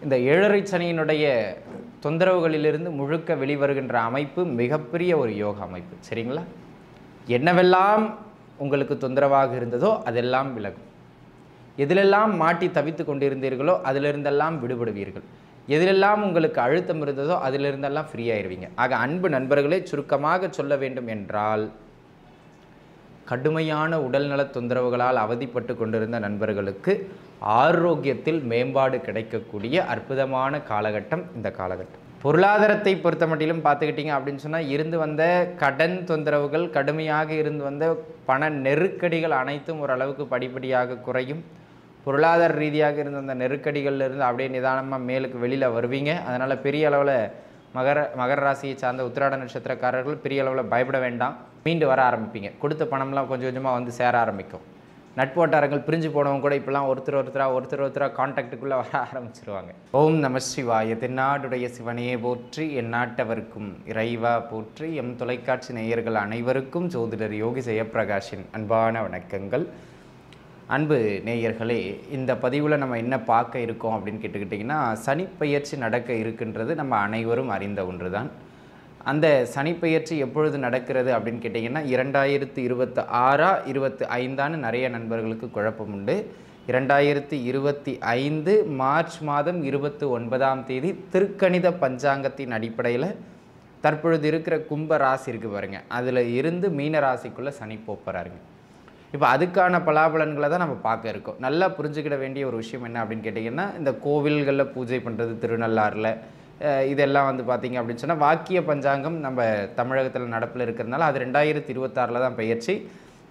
இந்த ஏழரை சனியினுடைய தொந்தரவுகளிலிருந்து முழுக்க வெளிவருகின்ற அமைப்பு மிகப்பெரிய ஒரு யோக அமைப்பு. சரிங்களா? என்னவெல்லாம் உங்களுக்கு தொந்தரவாக இருந்ததோ அதெல்லாம் விலகும். எதிலெல்லாம் மாட்டி தவித்து கொண்டிருந்தீர்களோ அதிலிருந்தெல்லாம் விடுபடுவீர்கள். எதிலெல்லாம் உங்களுக்கு அழுத்தம் இருந்ததோ அதிலிருந்தெல்லாம் ஃப்ரீ ஆயிடுவீங்க. ஆக அன்பு நண்பர்களே, சுருக்கமாக சொல்ல வேண்டும் என்றால், கடுமையான உடல்நல தொந்தரவுகளால் அவதிப்பட்டு கொண்டிருந்த நண்பர்களுக்கு ஆரோக்கியத்தில் மேம்பாடு கிடைக்கக்கூடிய அற்புதமான காலகட்டம் இந்த காலகட்டம். பொருளாதாரத்தை பொறுத்த மட்டிலும் பார்த்துக்கிட்டிங்க அப்படின்னு சொன்னால், இருந்து வந்த கடன் தொந்தரவுகள், கடுமையாக இருந்து வந்த பண நெருக்கடிகள் அனைத்தும் ஓரளவுக்கு படிப்படியாக குறையும். பொருளாதார ரீதியாக இருந்த அந்த நெருக்கடிகள்லேருந்து அப்படியே நிதானமாக மேலுக்கு வெளியில் வருவீங்க. அதனால் பெரிய அளவில் மகர ராசியை சார்ந்த உத்திராட நட்சத்திரக்காரர்கள் பெரிய அளவில் பயப்பட வேண்டாம். மீண்டு வர ஆரம்பிப்பீங்க. கொடுத்த பணம்லாம் கொஞ்சம் கொஞ்சமாக வந்து சேர ஆரம்பிக்கும். நட்போட்டாரங்கள் பிரிஞ்சு போனவங்க கூட இப்போலாம் ஒருத்தராக கான்டாக்டுக்குள்ளே வர ஆரம்பிச்சிருவாங்க. ஓம் நம சிவாய. தென்னாடுடைய சிவனே போற்றி, எந்நாட்டவர்க்கும் இறைவா போற்றி. எம் தொலைக்காட்சி நேயர்கள் அனைவருக்கும் ஜோதிடர் யோகி ஜெயப்பிரகாஷின் அன்பான வணக்கங்கள். அன்பு நேயர்களே, இந்த பதிவில் நம்ம என்ன பார்க்க இருக்கோம் அப்படின்னு கேட்டுக்கிட்டிங்கன்னா, சனிப்பெயர்ச்சி நடக்க இருக்கின்றது நம்ம அனைவரும் அறிந்த ஒன்று தான். அந்த சனிப்பெயர்ச்சி எப்பொழுது நடக்கிறது அப்படின்னு கேட்டிங்கன்னா, 2026 25 நிறைய நண்பர்களுக்கு குழப்பம் உண்டு. 2025 மார்ச் மாதம் 29ஆம் தேதி திருக்கணித பஞ்சாங்கத்தின் அடிப்படையில் தற்பொழுது இருக்கிற கும்ப ராசி இருக்குது பாருங்கள், அதில் இருந்து மீன ராசிக்குள்ளே சனி போகிறாருங்க. இப்போ அதுக்கான பலாபலன்களை தான் நம்ம பார்க்க இருக்கோம். நல்லா புரிஞ்சுக்கிட வேண்டிய ஒரு விஷயம் என்ன அப்படின்னு கேட்டிங்கன்னா, இந்த கோவில்களில் பூஜை பண்ணுறது, திருநள்ளாறில் இதெல்லாம் வந்து பார்த்திங்க அப்படின்னு சொன்னால், வாக்கிய பஞ்சாங்கம் நம்ம தமிழகத்தில் நடப்பில் இருக்கிறதுனால அது 2026 தான் பெயர்ச்சி.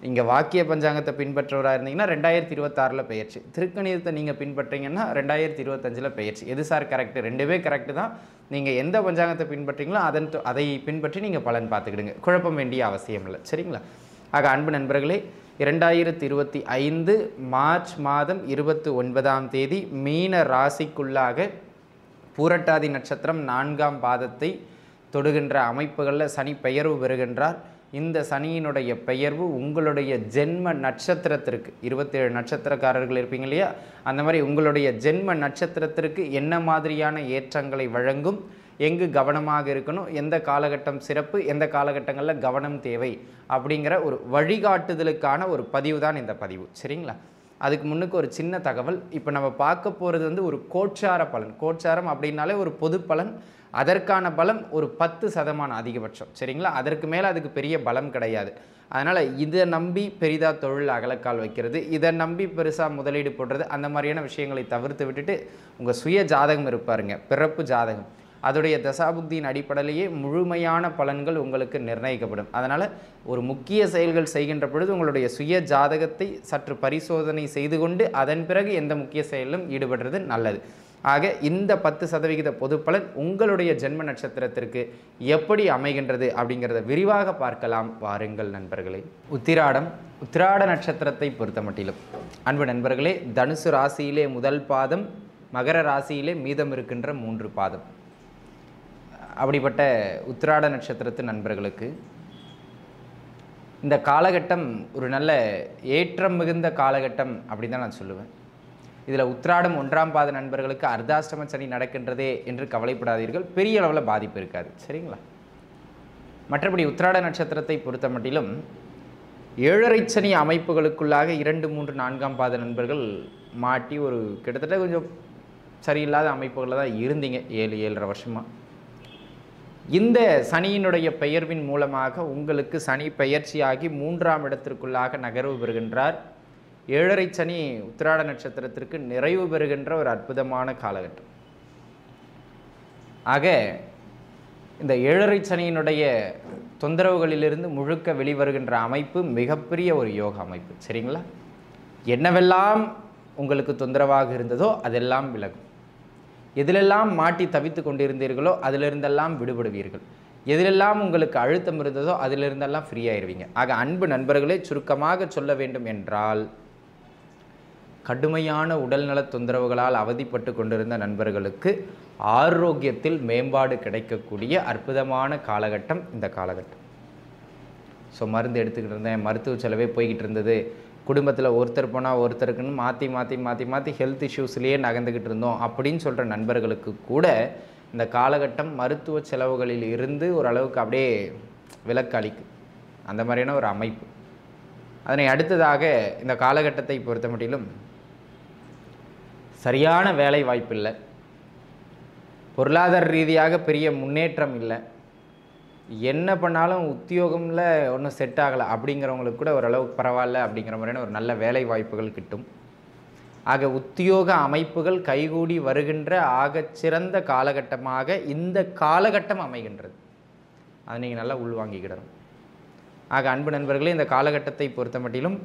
இங்கே வாக்கிய பஞ்சாங்கத்தை பின்பற்றுவராக இருந்தீங்கன்னா 2026 பெயர்ச்சி. திருக்கணிதத்தை நீங்கள் பின்பற்றிங்கன்னா 2025 பெயர்ச்சி. எது சார் கரெக்டு? ரெண்டுமே கரெக்டு தான். நீங்கள் எந்த பஞ்சாங்கத்தை பின்பற்றிங்களோ அதை பின்பற்றி நீங்கள் பலன் பார்த்துக்கிடுங்க. குழப்பம் வேண்டிய அவசியம் இல்லை. சரிங்களா? ஆக அன்பு நண்பர்களே, 2025 மார்ச் மாதம் 29ஆம் தேதி மீன ராசிக்குள்ளாக பூரட்டாதி நட்சத்திரம் 4ஆம் பாதத்தை தொடுகின்ற அமைப்புகளில் சனி பெயர்வு பெறுகின்றார். இந்த சனியினுடைய பெயர்வு உங்களுடைய ஜென்ம நட்சத்திரத்திற்கு, 27 நட்சத்திரக்காரர்கள் இருப்பீங்க இல்லையா, அந்த மாதிரி உங்களுடைய ஜென்ம நட்சத்திரத்திற்கு என்ன மாதிரியான ஏற்றங்களை வழங்கும், எங்கு கவனமாக இருக்கணும், எந்த காலகட்டம் சிறப்பு, எந்த காலகட்டங்களில் கவனம் தேவை அப்படிங்கிற ஒரு வழிகாட்டுதலுக்கான ஒரு பதிவு தான் இந்த பதிவு. சரிங்களா? அதுக்கு முன்னுக்கு ஒரு சின்ன தகவல். இப்போ நம்ம பார்க்க போகிறது வந்து ஒரு கோட்சார பலன். கோட்சாரம் அப்படின்னாலே ஒரு பொது பலன். அதற்கான பலம் ஒரு 10% அதிகபட்சம். சரிங்களா? அதற்கு மேலே அதுக்கு பெரிய பலம் கிடையாது. அதனால் இதை நம்பி பெரிதாக தொழில் அகலக்கால் வைக்கிறது, இதை நம்பி பெருசாக முதலீடு போடுறது, அந்த மாதிரியான விஷயங்களை தவிர்த்து விட்டுட்டு உங்கள் சுய ஜாதகம் இருப்பாருங்க, பிறப்பு ஜாதகம், அதோடைய தசாபுக்தியின் அடிப்படையிலேயே முழுமையான பலன்கள் உங்களுக்கு நிர்ணயிக்கப்படும். அதனால் ஒரு முக்கிய செயல்கள் செய்கின்ற பொழுது உங்களுடைய சுய ஜாதகத்தை சற்று பரிசோதனை செய்து கொண்டு அதன் பிறகு எந்த முக்கிய செயலிலும் ஈடுபடுறது நல்லது. ஆக இந்த 10% பொது பலன் உங்களுடைய ஜென்ம நட்சத்திரத்திற்கு எப்படி அமைகின்றது அப்படிங்கிறத விரிவாக பார்க்கலாம். வாருங்கள் நண்பர்களே. உத்திராட நட்சத்திரத்தை பொறுத்த மட்டிலும் அன்பு நண்பர்களே, தனுசு ராசியிலே முதல் பாதம், மகர ராசியிலே மீதம் இருக்கின்ற 3 பாதம். அப்படிப்பட்ட உத்திராட நட்சத்திரத்து நண்பர்களுக்கு இந்த காலகட்டம் ஒரு நல்ல ஏற்றம் மிகுந்த காலகட்டம் அப்படின்னு தான் நான் சொல்லுவேன். இதில் உத்திராடம் 1ஆம் பாத நண்பர்களுக்கு அர்த்தாஷ்டம சனி நடக்கின்றதே என்று கவலைப்படாதீர்கள். பெரிய அளவில் பாதிப்பு இருக்காது. சரிங்களா? மற்றபடி உத்திராட நட்சத்திரத்தை பொறுத்த மட்டிலும் 7.5 சனி அமைப்புகளுக்குள்ளாக 2, 3, 4ஆம் பாத நண்பர்கள் மாட்டி ஒரு கிட்டத்தட்ட கொஞ்சம் சரியில்லாத அமைப்புகளில் தான் இருந்தீங்க 7-7.5 வருஷமாக. இந்த சனியினுடைய பெயர்வின் மூலமாக உங்களுக்கு சனி பெயர்ச்சியாகி 3ஆம் இடத்திற்குள்ளாக நகர்வு பெறுகின்றார். 7.5 சனி உத்திராட நட்சத்திரத்திற்கு நிறைவு பெறுகின்ற ஒரு அற்புதமான காலகட்டம். ஆக இந்த 7.5 சனியினுடைய தொந்தரவுகளிலிருந்து முழுக்க வெளிவருகின்ற அமைப்பு மிகப்பெரிய ஒரு யோக அமைப்பு. சரிங்களா? என்னவெல்லாம் உங்களுக்கு தொந்தரவாக இருந்ததோ அதெல்லாம் விலகும். எதிலெல்லாம் மாட்டி தவித்து கொண்டிருந்தீர்களோ அதிலிருந்தெல்லாம் விடுபடுவீர்கள். எதிலெல்லாம் உங்களுக்கு அழுத்தம் இருந்ததோ அதிலிருந்தெல்லாம் ஃப்ரீ ஆயிடுவீங்க. ஆக அன்பு நண்பர்களே, சுருக்கமாக சொல்ல வேண்டும் என்றால், கடுமையான உடல்நல தொந்தரவுகளால் அவதிப்பட்டு கொண்டிருந்த நண்பர்களுக்கு ஆரோக்கியத்தில் மேம்பாடு கிடைக்கக்கூடிய அற்புதமான காலகட்டம் இந்த காலகட்டம். ஸோ மருந்து எடுத்துக்கிட்டு இருந்தேன், மருத்துவ செலவே போய்கிட்டு இருந்தது, குடும்பத்தில் ஒருத்தர் போனால் ஒருத்தருக்குன்னு மாற்றி மாற்றி மாற்றி மாற்றி ஹெல்த் இஷ்யூஸ்லேயே நகர்ந்துக்கிட்டு இருந்தோம் அப்படின்னு சொல்கிற நண்பர்களுக்கு கூட இந்த காலகட்டம் மருத்துவ செலவுகளில் இருந்து ஓரளவுக்கு அப்படியே விலக்கு அளிக்கும். அந்த மாதிரியான ஒரு அமைப்பு. அதனை அடுத்ததாக இந்த காலகட்டத்தை பொறுத்த மட்டிலும் சரியான வேலை வாய்ப்பு இல்லை, பொருளாதார ரீதியாக பெரிய முன்னேற்றம் இல்லை, என்ன பண்ணாலும் உத்தியோகம்ல ஒன்றும் செட் ஆகலை அப்படிங்கிறவங்களுக்கு கூட ஓரளவுக்கு பரவாயில்ல அப்படிங்கிற மாதிரியான ஒரு நல்ல வேலை வாய்ப்புகள் கிட்டும். ஆக உத்தியோக அமைப்புகள் கைகூடி வருகின்ற ஆகச்சிறந்த காலகட்டமாக இந்த காலகட்டம் அமைகின்றது. அதை நீங்கள் நல்லா உள்வாங்கிக்கிடணும். ஆக அன்பு நண்பர்களே, இந்த காலகட்டத்தை பொறுத்த மட்டிலும்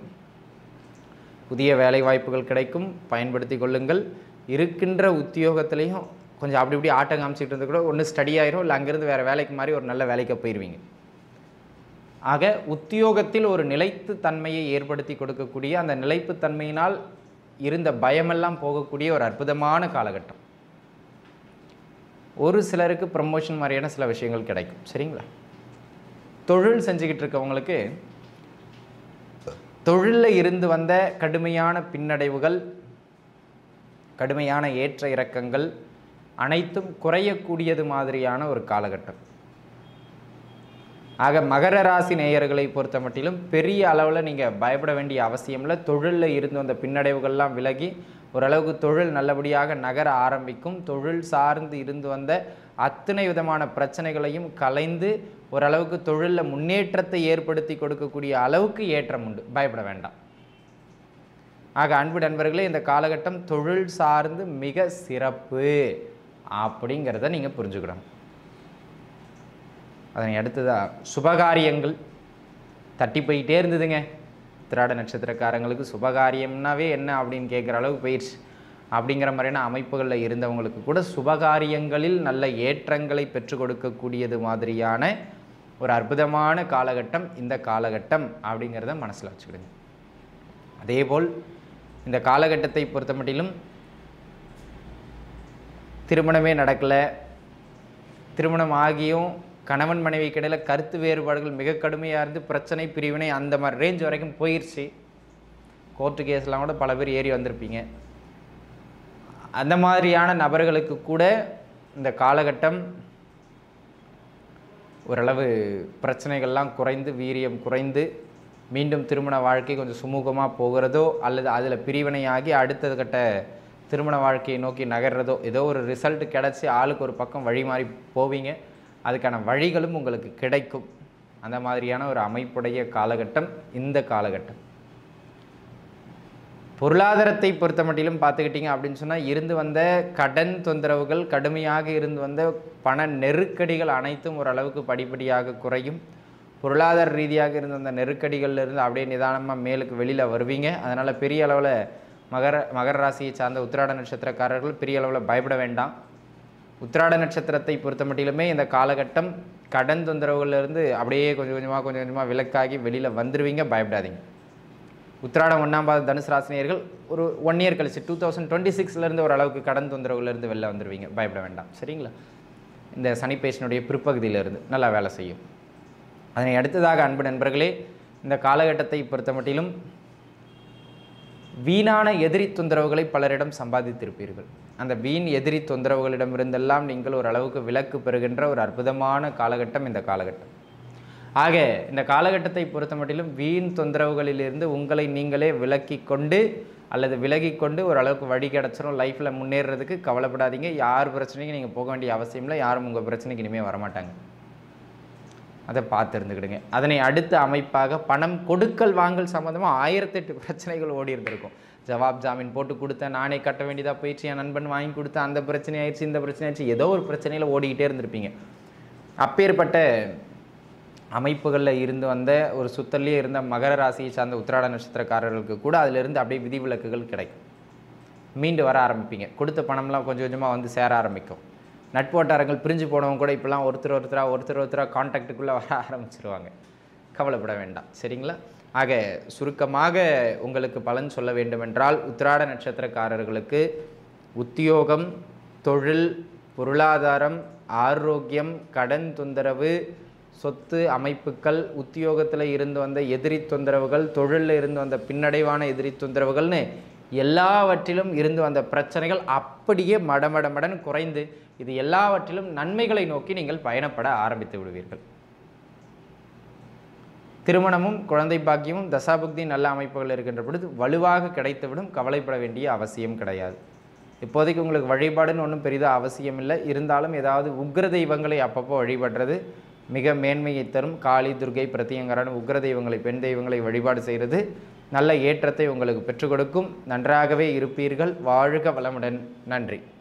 புதிய வேலை வாய்ப்புகள் கிடைக்கும், பயன்படுத்தி கொள்ளுங்கள். இருக்கின்ற உத்தியோகத்திலையும் கொஞ்சம் அப்படி இப்படி ஆட்டம் காமிச்சிட்டு இருந்து கூட ஒன்று ஸ்டடி ஆயிரும், இல்லை அங்கேருந்து வேறு வேலைக்கு மாதிரி ஒரு நல்ல வேலைக்கு போயிடுவீங்க. ஆக உத்தியோகத்தில் ஒரு நிலைத்து தன்மையை ஏற்படுத்தி கொடுக்கக்கூடிய, அந்த நிலைப்பு தன்மையினால் இருந்த பயமெல்லாம் போகக்கூடிய ஒரு அற்புதமான காலகட்டம். ஒரு சிலருக்கு ப்ரமோஷன் மாதிரியான சில விஷயங்கள் கிடைக்கும். சரிங்களா? தொழில் செஞ்சுக்கிட்டு இருக்கவங்களுக்கு தொழிலில் இருந்து வந்த கடுமையான பின்னடைவுகள், கடுமையான ஏற்ற இறக்கங்கள் அனைத்தும் குறையக்கூடியது மாதிரியான ஒரு காலகட்டம். ஆக மகர ராசி நேயர்களை பொறுத்த மட்டிலும் பெரிய அளவில் நீங்கள் பயப்பட வேண்டிய அவசியம் இல்லை. தொழிலில் இருந்து வந்த பின்னடைவுகள்லாம் விலகி ஓரளவுக்கு தொழில் நல்லபடியாக நகர ஆரம்பிக்கும். தொழில் சார்ந்து இருந்து வந்த அத்தனை விதமான பிரச்சனைகளையும் கலைந்து ஓரளவுக்கு தொழிலில் முன்னேற்றத்தை ஏற்படுத்தி கொடுக்கக்கூடிய அளவுக்கு ஏற்றம் உண்டு. பயப்பட வேண்டாம். ஆக அன்பு நண்பர்களே, இந்த காலகட்டம் தொழில் சார்ந்து மிக சிறப்பு அப்படிங்கிறத நீங்கள் புரிஞ்சுக்கிடணும். அதனை அடுத்ததாக சுபகாரியங்கள் தட்டி போயிட்டே இருந்ததுங்க. திராட நட்சத்திரக்காரங்களுக்கு சுபகாரியம்னாவே என்ன அப்படின்னு கேட்குற அளவுக்கு போயிடுச்சு. அப்படிங்கிற மாதிரியான அமைப்புகளில் இருந்தவங்களுக்கு கூட சுபகாரியங்களில் நல்ல ஏற்றங்களை பெற்றுக் கொடுக்கக்கூடியது மாதிரியான ஒரு அற்புதமான காலகட்டம் இந்த காலகட்டம் அப்படிங்கிறத மனசில் வச்சுக்கிடுங்க. அதேபோல் இந்த காலகட்டத்தை பொறுத்த மட்டிலும் திருமணமே நடக்கலை, திருமணம் ஆகியும் கணவன் மனைவி கிடையில் கருத்து வேறுபாடுகள் மிக கடுமையாக இருந்து பிரச்சனை பிரிவினை அந்த மாதிரி ரேஞ்ச் வரைக்கும் போயிடுச்சு. கோர்ட்டு கேஸ்லாம் கூட பல பேர் ஏறி வந்திருப்பீங்க. அந்த மாதிரியான நபர்களுக்கு கூட இந்த காலகட்டம் ஓரளவு பிரச்சனைகள்லாம் குறைந்து, வீரியம் குறைந்து, மீண்டும் திருமண வாழ்க்கை கொஞ்சம் சுமூகமாக போகிறதோ அல்லது அதில் பிரிவினையாகி அடுத்த கட்ட திருமண வாழ்க்கையை நோக்கி நகர்றதோ ஏதோ ஒரு ரிசல்ட் கிடச்சி ஆளுக்கு ஒரு பக்கம் வழி மாறி போவீங்க. அதுக்கான வழிகளும் உங்களுக்கு கிடைக்கும். அந்த மாதிரியான ஒரு அமைப்புடைய காலகட்டம் இந்த காலகட்டம். பொருளாதாரத்தை பொறுத்த மட்டிலும் பார்த்துக்கிட்டிங்க அப்படின்னு சொன்னால் இருந்து வந்த கடன் தொந்தரவுகள், கடுமையாக இருந்து வந்த பண நெருக்கடிகள் அனைத்தும் ஓரளவுக்கு படிப்படியாக குறையும். பொருளாதார ரீதியாக இருந்த அந்த நெருக்கடிகள்லேருந்து அப்படியே நிதானமாக மேலுக்கு வெளியில் வருவீங்க. அதனால் பெரிய அளவில் மகர ராசியை சார்ந்த உத்திராட நட்சத்திரக்காரர்கள் பெரிய அளவில் பயப்பட வேண்டாம். உத்திராட நட்சத்திரத்தை பொறுத்த மட்டிலுமே இந்த காலகட்டம் கடன் தொந்தரவுகளிலிருந்து அப்படியே கொஞ்சம் கொஞ்சமாக விலக்காகி வெளியில் வந்துடுவீங்க. பயப்படாதீங்க. உத்திராடம் 1ஆம் பாதம் தனுசு ராசினியர்கள் ஒரு 1 இயர் கழிச்சு 2026 ஓரளவுக்கு கடன் தொந்தரவுலேருந்து வெளில வந்துடுவீங்க. பயப்பட வேண்டாம். சரிங்களா? இந்த சனிப்பேஷனுடைய பிற்பகுதியிலிருந்து நல்லா வேலை செய்யும். அதனை அடுத்ததாக அன்பு நண்பர்களே, இந்த காலகட்டத்தை பொறுத்த மட்டிலும் வீணான எதிரி தொந்தரவுகளை பலரிடம் சம்பாதித்திருப்பீர்கள். அந்த வீண் எதிரி தொந்தரவுகளிடமிருந்தெல்லாம் நீங்கள் ஓரளவுக்கு விலக்கு பெறுகின்ற ஒரு அற்புதமான காலகட்டம் இந்த காலகட்டம். ஆக இந்த காலகட்டத்தை பொறுத்த மட்டிலும் வீண் தொந்தரவுகளிலிருந்து உங்களை நீங்களே விலகி கொண்டு ஓரளவுக்கு வழி கிடச்சிரும். லைஃப்பில் முன்னேறதுக்கு கவலைப்படாதீங்க. யார் பிரச்சனைக்கு நீங்கள் போக வேண்டிய அவசியம் இல்லை. யாரும் உங்கள் பிரச்சனைக்கு இனிமேல் வரமாட்டாங்க. அதை பார்த்து இருந்துக்கிடுங்க. அதனை அடுத்த அமைப்பாக பணம் கொடுக்கல் வாங்கல் சம்மந்தமாக 1008 பிரச்சனைகள் ஓடி இருந்திருக்கும். ஜவாப் ஜாமீன் போட்டு கொடுத்தேன், நானே கட்ட வேண்டியதாக போயிடுச்சு, என் நண்பன் வாங்கி கொடுத்தேன், அந்த பிரச்சனை ஆயிடுச்சு, இந்த பிரச்சனை ஆயிடுச்சு, ஏதோ ஒரு பிரச்சனையில் ஓடிக்கிட்டே இருந்திருப்பீங்க. அப்பேற்பட்ட அமைப்புகளில் இருந்து வந்த ஒரு சுத்தல்லையே இருந்த மகர ராசியை சார்ந்த உத்திராட நட்சத்திரக்காரர்களுக்கு கூட அதிலிருந்து அப்படியே விதிவிலக்குகள் கிடைக்கும். மீண்டு வர ஆரம்பிப்பீங்க. கொடுத்த பணம்லாம் கொஞ்சம் கொஞ்சமாக வந்து சேர ஆரம்பிக்கும். நட்போட்டாரங்கள் பிரிஞ்சு போனவங்க கூட இப்போலாம் ஒருத்தராக கான்டாக்டுக்குள்ளே வர ஆரம்பிச்சிருவாங்க. கவலைப்பட வேண்டாம். சரிங்களா? ஆக சுருக்கமாக உங்களுக்கு பலன் சொல்ல வேண்டுமென்றால் உத்திராட நட்சத்திரக்காரர்களுக்கு உத்தியோகம், தொழில், பொருளாதாரம், ஆரோக்கியம், கடன் தொந்தரவு, சொத்து அமைப்புகள், உத்தியோகத்தில் இருந்து வந்த எதிரி தொந்தரவுகள், தொழிலில் இருந்து வந்த பின்னடைவான எதிரி தொந்தரவுகள்னு எல்லாவற்றிலும் இருந்து வந்த பிரச்சனைகள் அப்படியே மடமடமடன் குறைந்து இது எல்லாவற்றிலும் நன்மைகளை நோக்கி நீங்கள் பயணப்பட ஆரம்பித்து விடுவீர்கள். திருமணமும் குழந்தை பாக்கியமும் தசாபுக்தி நல்ல அமைப்புகள் இருக்கின்ற பொழுது வலுவாக கிடைத்துவிடும். கவலைப்பட வேண்டிய அவசியம் கிடையாது. இப்போதைக்கு உங்களுக்கு வழிபாடுன்னு ஒன்றும் பெரிதாக அவசியம் இல்லை. இருந்தாலும் ஏதாவது உக்ர தெய்வங்களை அப்பப்போ வழிபடுறது மிக மேன்மையை தரும். காளி, துர்கை, பிரத்தியங்கரான உக்ர தெய்வங்களை, பெண் தெய்வங்களை வழிபாடு செய்கிறது நல்ல ஏற்றத்தை உங்களுக்கு பெற்றுக் கொடுக்கும். நன்றாகவே இருப்பீர்கள். வாழ்க வளமுடன். நன்றி.